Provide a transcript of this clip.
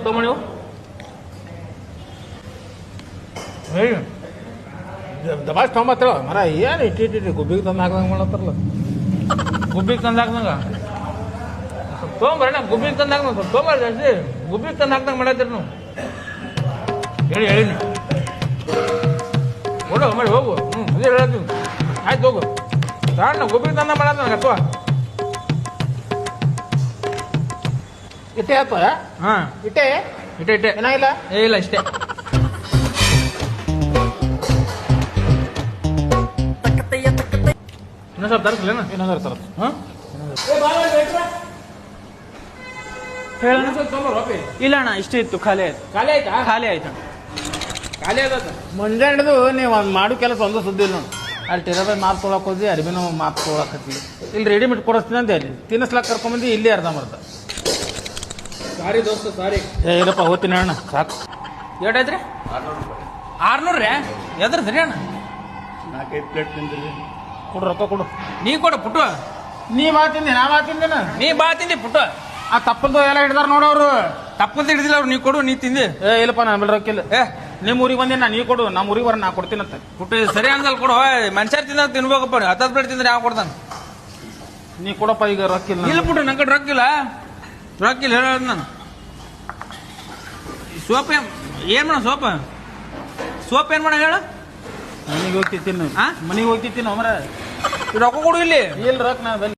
ತೊಗೊಂಡು ದಬಾಸ್ ತೊಗೊಂಬತ್ತೇಳ ಮರ ಏನು ಇಟ್ಟಿಟ್ಟು ಗುಬ್ಬಿಗೆ ತಂದು ಹಾಕ್ದಂಗೆ ಮಾಡತ್ತಾರಲ್ಲ ಗುಬ್ಬಿಗೆ ತಂದು ಹಾಕ್ದಂಗ ತೊಗೊಂಬರೋಣ ಗುಬ್ಬಿಗೆ ತಂದು ಹಾಕ್ದಂಗೆ ಸ್ವಲ್ಪ ತೊಗೊಂಬಾರ ಜಾಸ್ತಿ ಗುಬ್ಬಿಗೆ ತಂದು ಹಾಕ್ದಂಗೆ ಮಾಡತ್ತೀರಿ ನೀವು ಹೇಳಿನಿ ನೋಡು ಮಾಡಿ ಹೋಗು ಅದೇ ಹೇಳತ್ತೀನಿ ಆಯ್ತು ಹೋಗು ಸಣ್ಣ ಗುಬ್ಬಿಗೆ ತಂದ ಮಾಡತ್ತ ನನಗೆ ಅಥವಾ ಇಟ್ಟೆ ಆಯ್ತು ಹಾಂ ಇಟ್ಟೆ ಏನಾಗಿಲ್ಲ ಇಲ್ಲ ಇಷ್ಟೇ ಇನ್ನೊಂದು ಸ್ವಲ್ಪ ತರಿಸ್ಲೇನ ಇನ್ನೊಂದು ತರಸ್ ಹಾಂ ಹೇಳೋಣ ಇಲ್ಲ ಅಣ್ಣ ಇಷ್ಟ ಇತ್ತು ಖಾಲಿ ಆಯ್ತು ಖಾಲಿ ಆಯ್ತಾ ಖಾಲಿ ಆಯ್ತು ಖಾಲಿ ಆದ ಮುಂಜಾನೆ ಹಿಡಿದು ನೀವು ಒಂದು ಮಾಡೋ ಕೆಲಸ ಒಂದು ಸುದ್ದಿ ಇಲ್ಲ ನೋಡಿ ಅಲ್ಲಿ ಟೆರಬಲ್ ಮಾತು ತೊಗೊಳಕ್ಕೆ ಹೋದ್ವಿ ಅರಿಬಿನೂ ಮಾತು ತೊಗೊಳಕತ್ತೀವಿ ಇಲ್ಲಿ ರೆಡಿಮೇಡ್ ಕೊಡಿಸ್ತೀನಿ ಅಂತ ಹೇಳಿ ತಿನ್ನಿಸ್ಲಾಕ ಕರ್ಕೊಂಬಂದು ಇಲ್ಲಿ ಅರ್ಧಂಬರ್ಧ ಸಾರಿ ದೋಸ್ತ ಸಾರಿ ಇರಪ್ಪ ಹೋಗ್ತೀನಿ ಅಣ್ಣ ಸಾಕು ಏಟಾಯ್ತ್ರಿ 600 ರೀ ಎದ್ರದ್ರಿ ಅಣ್ಣ 4-5 ಪ್ಲೇಟ್ ತಿಂದ್ರಿ ಕೊಡು ರೊಕ್ಕ ಕೊಡು ನೀ ಕೊಡು ಪುಟ್ಟು ನೀ ಮಾತಿಂದಿ ನಾ ಮಾತಿಂದೇನ ನೀ ಬಾ ತಿಂದಿ ಪುಟ್ಟು ಆ ತಪ್ಪಲ್ದು ಎಲ್ಲ ಹಿಡ್ದಾರ ನೋಡವ್ರು ತಪ್ಪಂತ ಹಿಡಿದಿಲ್ಲ ಅವ್ರು ನೀ ಕೊಡು ನೀ ತಿಂದಿ ಇಲ್ಲಪ್ಪ ನಾನು ಬೆಳೆ ರೊಕ್ಕಿಲ್ಲ ನಿಮ್ಮ ಊರಿಗೆ ಬಂದೇನ ನೀ ಕೊಡು ನಮ್ಮ ಊರಿಗೆ ಬರ ನಾ ಕೊಡ್ತೀನಂತ ಪುಟ್ಟು ಸರಿ ಅನ್ಸಲ್ ಕೊಡು ಮನುಷ್ಯರ್ ತಿಂದ ತಿನ್ಬೇಕಪ್ಪ 10 ಪ್ಲೇಟ್ ತಿಂದ್ರೆ ಯಾವ ಕೊಡ್ತಾನೆ ನೀ ಕೊಡಪ್ಪ ಈಗ ರೊಕ್ಕಿಲ್ಲ ಇಲ್ಲ ಪುಟ್ಟು ನನ್ನ ಕಡೆ ರೊಕ್ಕಿಲ್ಲ ಹೇಳೋದು ನಾನು ಸೋಪ್ ಏನ್ ಮಾಡ ಸೋಪ್ ಏನ್ ಮಾಡ ಹೇಳ ಮನೆಗೆ ಹೋಗ್ತಿತ್ತೀನಿ ಮನೆಗೆ ಹೋಗ್ತಿತ್ತೀನಿ ಅಮರ ರೊಕ್ಕ ಕೊಡು ಇಲ್ಲಿ ಇಲ್ಲ ರೊಕ್ಕ ನಾ